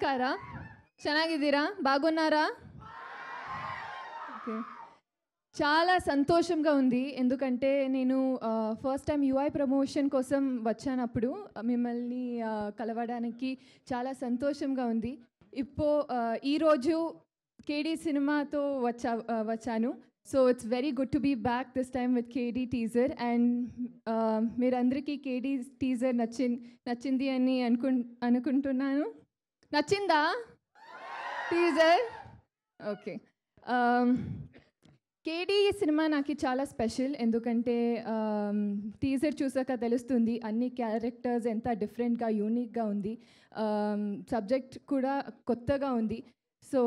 ನಮಸ್ಕಾರ ಚೆನ್ನಾಗಿದ್ದೀರಾ బాగున్నారా ఓకే చాలా సంతోషంగా ఉంది ఎందుకంటే నేను ఫస్ట్ టైం యూఐ ప్రమోషన్ కోసం వచ్చానప్పుడు మిమ్మల్ని కలవడానికి చాలా సంతోషంగా ఉంది ఈ రోజు కేడి సినిమాతో వచ్చాను so it's very good to be back this time with KD teaser and మీరందరికీ కేడి టీజర్ నచ్చింది అని అనుకుంటున్నాను నచ్చిందా టీజర్ ఓకే కేడి సినిమా నాకు చాలా స్పెషల్ ఎందుకంటే టీజర్ చూసాక తెలుస్తుంది అన్ని క్యారెక్టర్స్ ఎంత డిఫరెంట్గా యూనిక్గా ఉంది సబ్జెక్ట్ కూడా కొత్తగా ఉంది సో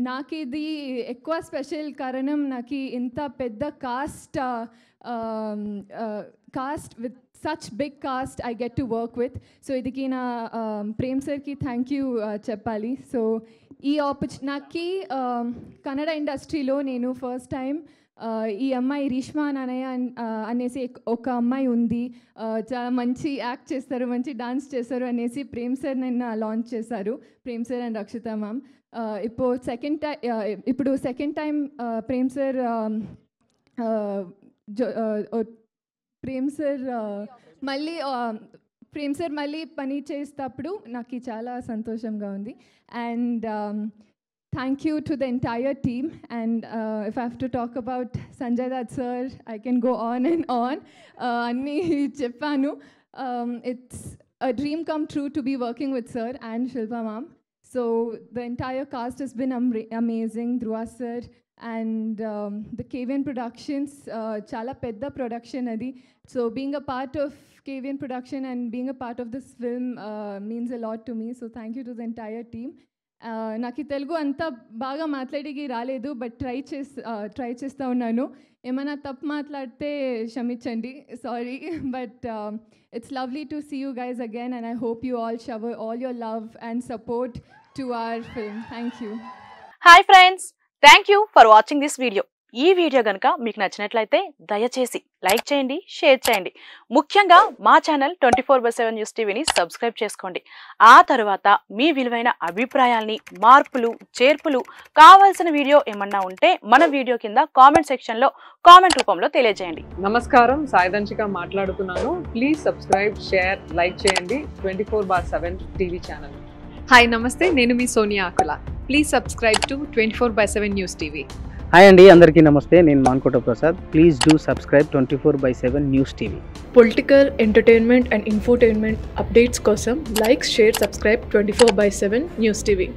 నాకు ఇది ఎక్కువ స్పెషల్ కారణం నాకు ఇంత పెద్ద cost with such big cast I get to work with so idiki na prem sir ki thank you cheppali so ee opportunity naki kannada industry lo nenu first time ఈ అమ్మాయి రీష్మా నానయ్య అనేసి ఒక అమ్మాయి ఉంది చాలా మంచి యాక్ట్ చేస్తారు మంచి డాన్స్ చేస్తారు అనేసి ప్రేమ్ సార్ నిన్న లాంచ్ చేశారు Prem sir and Rakshita ma'am ఇప్పుడు second time Prem sir Prem sir మళ్ళీ పని చేసేటప్పుడు నాకు చాలా సంతోషంగా ఉంది and thank you to the entire team and if I have to talk about Sanjay Dutt sir I can go on and on అన్నీ చెప్పాను it's a dream come true to be working with sir and Shilpa ma'am so the entire cast has been amazing Dhruva sir and the KVN Productions chala pedda production adi so being a part of KVN production and being a part of this film means a lot to me so thank you to the entire team నాకు తెలుగు అంతా బాగా మాట్లాడికి రాలేదు but try చేస్తూ ఉన్నాను ఏమైనా తప్పు మాట్లాడితే క్షమించండి sorry but it's lovely to see you guys again and I hope you all shower all your love and support to our film thank you hi friends thank you for watching this video ఈ video గనుక మీకు నచ్చినట్లయితే దయచేసి like చేయండి share చేయండి ముఖ్యంగా మా channel 24/7 news టీవీని సబ్స్క్రైబ్ చేసుకోండి ఆ తర్వాత మీ విలువైన అభిప్రాయాల్ని మార్పులు చేర్పులు కావాల్సిన వీడియో ఏమన్నా ఉంటే మన వీడియో కింద కామెంట్ సెక్షన్ లో కామెంట్ రూపంలో తెలియజేయండి నమస్కారం సాయిదంచిక మాట్లాడుతున్నాను ప్లీజ్ సబ్స్క్రైబ్ షేర్ లైక్ చేయండి 24/7 టీవీ ఛానల్ హాయ్ నమస్తే నేను మీ Sonia Akula please subscribe to 24/7 news TV hi అండి అందరికీ నమస్తే నేను Mankota Prasad please do subscribe 24/7 news TV political entertainment and infotainment updates కోసం like share subscribe 24/7 news TV